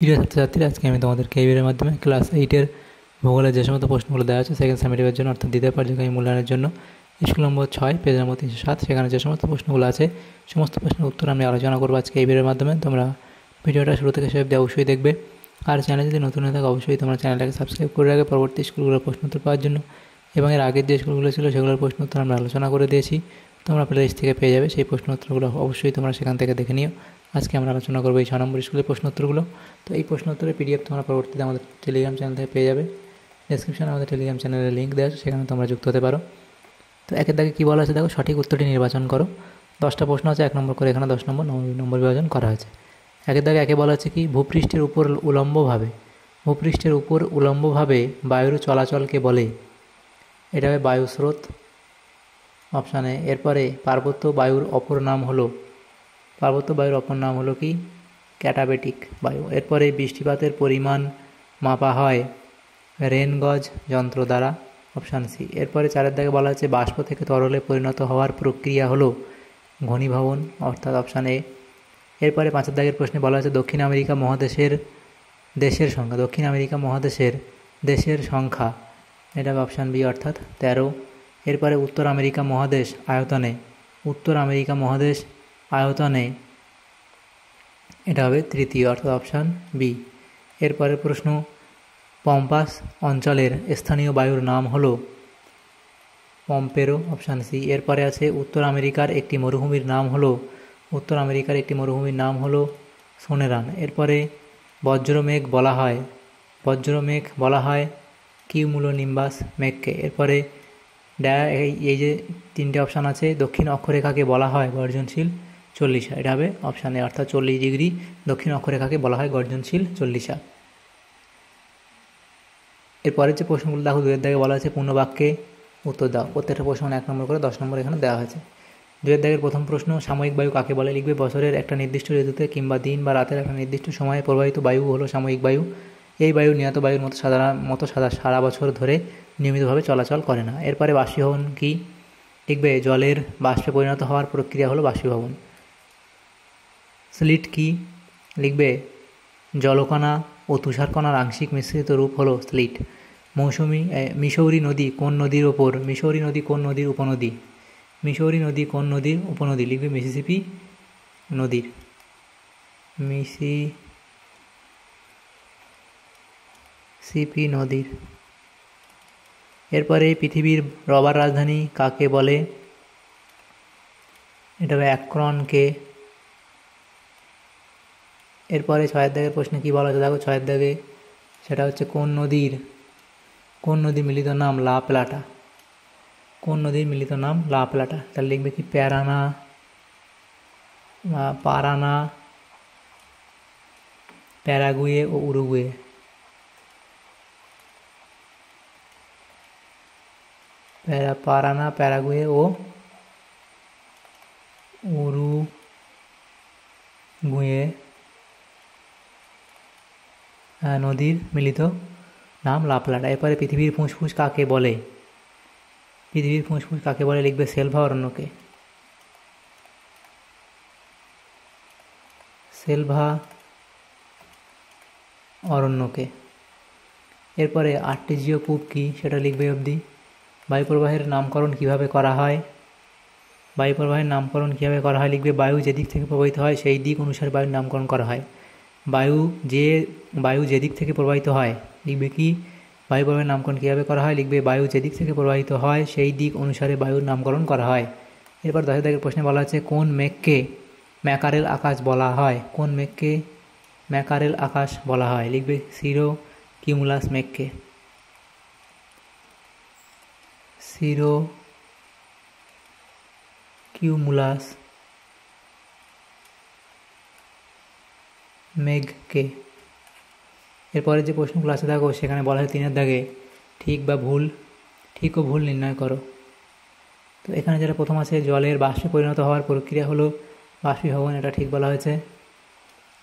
প্রিয় ছাত্রছাত্রীরা, আজকে আমি তোমাদেরকে এই ভিডিওর মাধ্যমে ক্লাস 8-এর ভূগোলের যে সমস্ত প্রশ্নগুলো দেওয়া আছে সেকেন্ড সামেটিভের জন্য অর্থাৎ দ্বিতীয় পর্যায়ক্রমিক মূল্যায়নের জন্য স্কুল নম্বর 6 পেজ নম্বর 307 সেখানে যে সমস্ত প্রশ্নগুলো আছে সমস্ত প্রশ্নের উত্তর আমি আলোচনা করবো আজকে এই ভিডিওর মাধ্যমে। তোমরা ভিডিওটা শুরু থেকে শেষ অবধি অবশ্যই দেখবে। আর চ্যানেলে যদি নতুন হয়ে থাকে অবশ্যই তোমরা চ্যানেলটাকে সাবস্ক্রাইব করে রাখবে পরবর্তী স্কুলগুলোর প্রশ্ন উত্তর পাওয়ার জন্য। এবং এর আগের যে স্কুলগুলো ছিল সেগুলোর প্রশ্ন উত্তর আমরা আলোচনা করে দিয়েছি, তোমরা প্লেলিস্ট থেকে পেয়ে যাবে। সেই প্রশ্ন উত্তরগুলো অবশ্যই তোমরা সেখান থেকে দেখে নিও। আজকে আমরা আলোচনা করবো এই 6 নম্বর স্কুলের প্রশ্ন উত্তরগুলো। তো এই প্রশ্ন উত্তরের পিডিএফ তোমরা পরবর্তীতে আমাদের টেলিগ্রাম চ্যানেল থেকে পেয়ে যাবে। ডেসক্রিপশনে আমাদের টেলিগ্রাম চ্যানেলের লিঙ্ক দেওয়া আছে, সেখানে তোমরা যুক্ত হতে পারো। তো একের দাগে কী বলা আছে দেখো, সঠিক উত্তরটি নির্বাচন করো। 10টা প্রশ্ন আছে, 1 নম্বর করে এখানে 10 নম্বর নম্বর বিভাজন করা হয়েছে। একের দাগে একে বলা আছে কি, ভূপৃষ্ঠের উপর উলম্বভাবে বায়ুর চলাচলকে বলে। এটা হবে বায়ুস্রোত, অপশান এ। এরপরে পার্বত্য বায়ুর অপর নাম হলো কি, ক্যাটাবেটিক বায়ু। এরপরে বৃষ্টিপাতের পরিমাণ মাপা হয় রেনগজ যন্ত্র দ্বারা, অপশান সি। এরপরে 4-এর দাগে বলা হচ্ছে বাষ্প থেকে তরলে পরিণত হওয়ার প্রক্রিয়া হলো ঘনীভবন, অর্থাৎ অপশান এ। এরপরে 5-এর দাগের প্রশ্নে বলা হচ্ছে দক্ষিণ আমেরিকা মহাদেশের দেশের সংখ্যা, এটা হবে অপশান বি, অর্থাৎ 13। এরপরে উত্তর আমেরিকা মহাদেশ আয়তনে এটা হবে তৃতীয়, অর্থাৎ অপশান বি। এরপরের প্রশ্ন, পম্পাস অঞ্চলের স্থানীয় বায়ুর নাম হলো পম্পেরো, অপশান সি। এরপরে আছে উত্তর আমেরিকার একটি মরুভূমির নাম হলো সোনেরান। এরপরে বজ্রমেঘ বলা হয় কিউমুলোনিম্বাস মেঘকে। এরপরে এই যে 3টে অপশান আছে, দক্ষিণ অক্ষরেখাকে বলা হয় গর্জনশীল চল্লিশা, এটা হবে অপশান এ, অর্থাৎ 40 ডিগ্রি দক্ষিণ অক্ষরেখাকে বলা হয় গর্জনশীল চল্লিশা। এরপরের যে প্রশ্নগুলো দেখো, 2-এর দাগে বলা আছে পূর্ণ বাক্যে উত্তর দাও। প্রত্যেকটা প্রশ্ন 1 নম্বর করে 10 নম্বর এখানে দেওয়া হয়েছে। 2-এর দাগের প্রথম প্রশ্ন, সাময়িক বায়ু কাকে বলে? লিখবে বছরের একটা নির্দিষ্ট ঋতুতে কিংবা দিন বা রাতের একটা নির্দিষ্ট সময়ে প্রবাহিত বায়ু হলো সাময়িক বায়ু। এই বায়ু নিয়ত বায়ুর মতো সারা বছর ধরে নিয়মিতভাবে চলাচল করে না। এরপরে বাষ্পীভবন কি? লিখবে জলের বাষ্পে পরিণত হওয়ার প্রক্রিয়া হলো বাষ্পীভবন। স্লিট কি? লিখবে জলকণা ও তুষারকণার আংশিক মিশ্রিত রূপ হলো স্লিট। মিসৌরি নদী কোন নদীর উপনদী? লিখবে মিসিসিপি নদীর। এরপরে পৃথিবীর রবার রাজধানী কাকে বলে? এটা হবে অ্যাক্রনকে। এরপরে 6-এর দাগের প্রশ্নে কী বলা হচ্ছে দেখো, 6-এর দাগে সেটা হচ্ছে কোন নদীর মিলিত নাম লা প্লাটা? তাহলে লিখবে কি পারানা, প্যারাগুয়ে ও উরুগুয়ে। প্যারাগুয়ে ও উরুগুয়ে নদীর মিলিত নাম লা প্লাটা। এরপরে পৃথিবীর ফুসফুস কাকে বলে? লিখবে সেলভা অরণ্যকে। এরপরে আর্টেজীয় কূপ কি? সেটা লিখবে অবধি। বায়ুপ্রবাহের নামকরণ কিভাবে করা হয়? লিখবে বায়ু যেদিক থেকে প্রবাহিত হয় সেই দিক অনুসারে বায়ুর নামকরণ করা হয়। বায়ু যেদিক থেকে প্রবাহিত হয়, লিখবে কি বায়ু প্রবাহের নামকরণ কীভাবে করা হয়? লিখবে বায়ু যেদিক থেকে প্রবাহিত হয় সেই দিক অনুসারে বায়ুর নামকরণ করা হয়। এরপর 10-এর দাগের প্রশ্নে বলা আছে কোন মেঘকে ম্যাকারেল আকাশ বলা হয়? লিখবে সিরো কিউমুলাস মেঘকে। এরপরে যে প্রশ্নগুলো আছে দেখো, সেখানে বলা হয় 3-এর দাগে ঠিক ও ভুল নির্ণয় করো। তো এখানে যেটা প্রথম আছে, জলের বাষ্পে পরিণত হওয়ার প্রক্রিয়া হলো বাষ্পীভবন, এটা ঠিক বলা হয়েছে,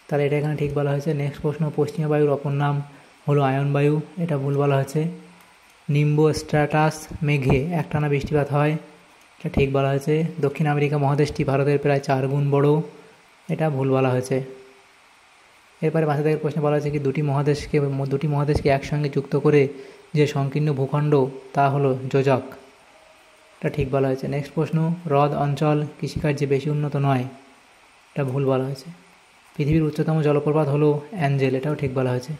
তাহলে এটা এখানে ঠিক বলা হয়েছে। নেক্সট প্রশ্ন, পশ্চিমা বায়ুর অপর নাম হলো আয়ন বায়ু, এটা ভুল বলা হয়েছে। নিম্বোস্ট্র্যাটাস মেঘে একটানা বৃষ্টিপাত হয়, এটা ঠিক বলা হয়েছে। দক্ষিণ আমেরিকা মহাদেশটি ভারতের প্রায় 4 গুণ বড়, এটা ভুল বলা হয়েছে। এরপরে 5 দাগের প্রশ্নে বলা হয়েছে কি দুটি মহাদেশকে একসঙ্গে যুক্ত করে যে সংকীর্ণ ভূখণ্ড তা হলো যোজক। এটা ঠিক বলা হয়েছে। নেক্সট প্রশ্ন, হ্রদ অঞ্চল কৃষিকার্যে বেশি উন্নত নয়, এটা ভুল বলা হয়েছে। পৃথিবীর উচ্চতম জলপ্রপাত হলো অ্যাঞ্জেল, এটাও ঠিক বলা হয়েছে।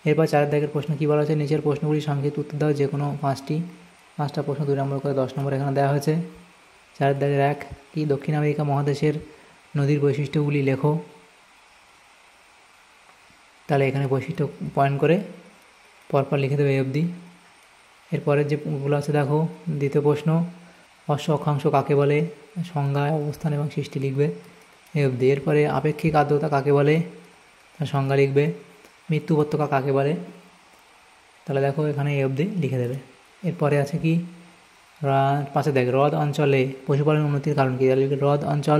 এরপর 4 দাগের প্রশ্ন কী বলা হয়েছে, নিচের প্রশ্নগুলি সংক্ষিপ্ত উত্তর দাও, যে কোনো পাঁচটা প্রশ্ন 2 নম্বর করে 10 নম্বর এখানে দেওয়া হয়েছে। 4 দাগের 1 কি, দক্ষিণ আমেরিকা মহাদেশের নদীর বৈশিষ্ট্যগুলি লেখো। তাহলে এখানে বৈশিষ্ট্য পয়েন্ট করে পরপর লিখে দেবে এই অবধি। এরপরের যেগুলো আছে দেখো, দ্বিতীয় প্রশ্ন, অশ্ব অক্ষাংশ কাকে বলে, সংজ্ঞা অবস্থান এবং সৃষ্টি লিখবে এই অবধি। এরপরে আপেক্ষিক আর্দ্রতা কাকে বলে, তার সংজ্ঞা লিখবে। মৃত্যু উপত্যকা কাকে বলে, তাহলে দেখো এখানে এই অবধি লিখে দেবে। এরপরে আছে কি, 5 দেখ, হ্রদ অঞ্চলে পশুপালনের উন্নতির কারণ কী, হ্রদ অঞ্চল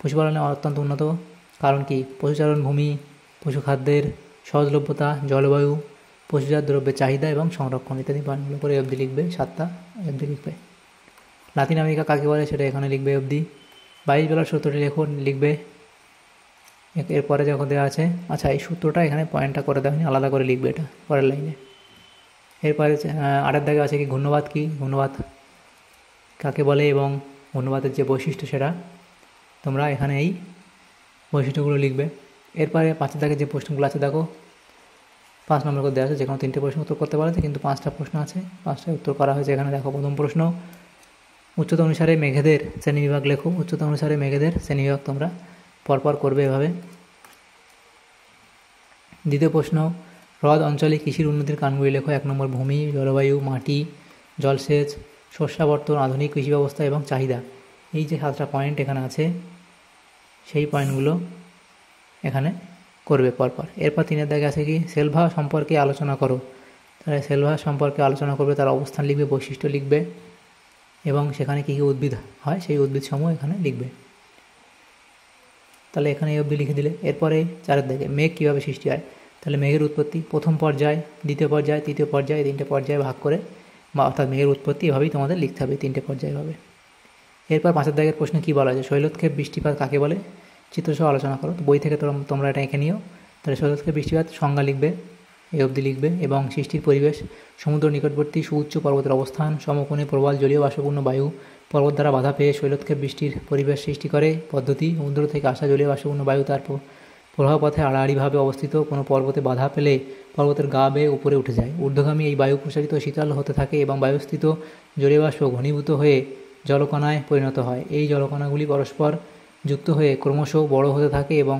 পশুপালনে অত্যন্ত উন্নত কারণ কি, পশুচারণ ভূমি, পশুখাদ্যের সহজলভ্যতা, জলবায়ু, পশুজাত দ্রব্যের চাহিদা এবং সংরক্ষণ ইত্যাদি পয়েন্টগুলো করে অবধি লিখবে। 7টা অবধি লিখবে। লাতিন আমেরিকা কাকে বলে সেটা এখানে লিখবে অবধি। 22 বেলার সূত্রটি লিখবে। এরপরে যখন দেওয়া আছে, আচ্ছা এই সূত্রটা এখানে পয়েন্টটা করে দেওয়া হয়নি, আলাদা করে লিখবে এটা পরের লাইনে। এরপরে 8 দাগে আছে কি, ঘূর্ণবাদ কি, ঘূর্ণবাদ কাকে বলে এবং ঘূর্ণবাদের যে বৈশিষ্ট্য সেটা তোমরা এখানে এই বৈশিষ্ট্যগুলো লিখবে। এরপরে 5 দাগে যে প্রশ্নগুলো আছে দেখো, 5 নম্বর করে দেওয়া আছে, যে কোনো 3টে প্রশ্ন উত্তর করতে পারছে, কিন্তু 5টা প্রশ্ন আছে, 5টায় উত্তর করা হয়েছে। এখানে দেখো প্রথম প্রশ্ন, উচ্চতা অনুসারে মেঘেদের শ্রেণীবিভাগ লেখো। উচ্চতা অনুসারে মেঘেদের শ্রেণীবিভাগ তোমরা পরপর করবে এভাবে। দ্বিতীয় প্রশ্ন, হ্রদ অঞ্চলে কৃষির উন্নতির কারণগুলি লেখো। 1 নম্বর, ভূমি, জলবায়ু, মাটি, জলসেচ, শস্যাবর্তন, আধুনিক কৃষি ব্যবস্থা এবং চাহিদা। এই যে 7টা পয়েন্ট এখানে আছে সেই পয়েন্টগুলো এখানে করবে পরপর। এরপর 3 দাগে আছে কি, সেলভা সম্পর্কে আলোচনা করো। তাহলে সেলভা সম্পর্কে আলোচনা করবে, তার অবস্থান লিখবে, বৈশিষ্ট্য লিখবে এবং সেখানে কী কী উদ্ভিদ হয় সেই উদ্ভিদসমূহ এখানে লিখবে। তাহলে এখানে এই অবধি লিখে দিলে। এরপরে 4 দাগে, মেঘ কীভাবে সৃষ্টি হয়, তাহলে মেঘের উৎপত্তি প্রথম পর্যায়, দ্বিতীয় পর্যায়, তৃতীয় পর্যায়, 3টে পর্যায়ে ভাগ করে, বা অর্থাৎ মেঘের উৎপত্তি এভাবেই তোমাদের লিখতে হবে 3টে পর্যায়ভাবে। এরপর 5 দাগের প্রশ্ন কী বলা আছে, শৈলক্ষেপ বৃষ্টিপাত কাকে বলে, চিত্রসহ আলোচনা করো। তো বই থেকে তোমরা এটা এঁকে নিও। তাহলে শৈলক্ষেপ বৃষ্টিপাত সংজ্ঞা লিখবে, এই অবধি লিখবে, এবং সৃষ্টির পরিবেশ, সমুদ্র নিকটবর্তী সুউচ্চ পর্বতের অবস্থান, সমকোণে প্রবল জলীয় বাষ্পপূর্ণ বায়ু পর্বত দ্বারা বাধা পেয়ে শৈলক্ষেপ বৃষ্টির পরিবেশ সৃষ্টি করে, পদ্ধতি, সমুদ্র থেকে আসা জলীয় বাষ্পপূর্ণ বায়ু তার প্রবাহ পথে আড়াআড়িভাবে অবস্থিত কোনো পর্বতে বাধা পেলে পর্বতের গা বেয়ে উপরে উঠে যায়। ঊর্ধ্বগামী এই বায়ু প্রসারিত শীতল হতে থাকে এবং বায়ুস্থিত জলীয় বাষ্প ঘনীভূত হয়ে জলকণায় পরিণত হয়। এই জলকণাগুলি পরস্পর যুক্ত হয়ে ক্রমশ বড় হতে থাকে এবং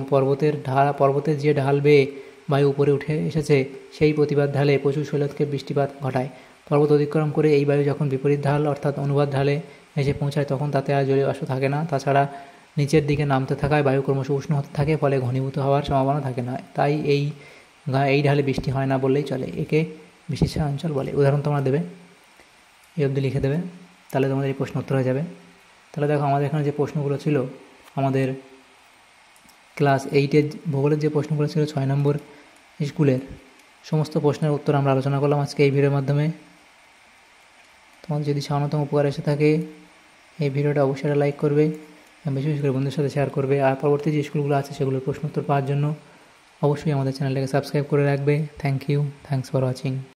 পর্বতের যে ঢাল বেয়ে বায়ু উপরে উঠে এসেছে সেই প্রতিবাদ ঢালে প্রচুর শৈলক্ষেপ বৃষ্টিপাত ঘটায়। পর্বত অতিক্রম করে এই বায়ু যখন বিপরীত ঢাল অর্থাৎ অনুবাদ ঢালে এসে পৌঁছায় তখন তাতে আর জলীয় বাষ্প থাকে না। তাছাড়া নিচের দিকে নামতে থাকায় বায়ু ক্রমশ উষ্ণ হতে থাকে, ফলে ঘনীভূত হওয়ার সম্ভাবনা থাকে না। তাই এই ঢালে বৃষ্টি হয় না বললেই চলে, একে বৃষ্টিচ্ছায়া অঞ্চল বলে। উদাহরণ তোমরা দেবে, এই অবধি লিখে দেবে, তাহলে তোমাদের এই প্রশ্ন উত্তর হয়ে যাবে। তাহলে দেখো আমাদের এখানে যে প্রশ্নগুলো ছিল, আমাদের ক্লাস 8-এর ভূগোলের যে প্রশ্নগুলো ছিল 6 নম্বর স্কুলের, সমস্ত প্রশ্নের উত্তর আমরা আলোচনা করলাম আজকে এই ভিডিওর মাধ্যমে। তোমাদের যদি সামান্যতম উপকার এসে থাকে এই ভিডিওটা অবশ্যই লাইক করবে, বেশি বেশি করে বন্ধুদের সাথে শেয়ার করবে। আর পরবর্তী যে স্কুলগুলো আছে সেগুলোর প্রশ্ন উত্তর পাওয়ার জন্য অবশ্যই আমাদের চ্যানেলটাকে সাবস্ক্রাইব করে রাখবে। Thank you, thanks for watching.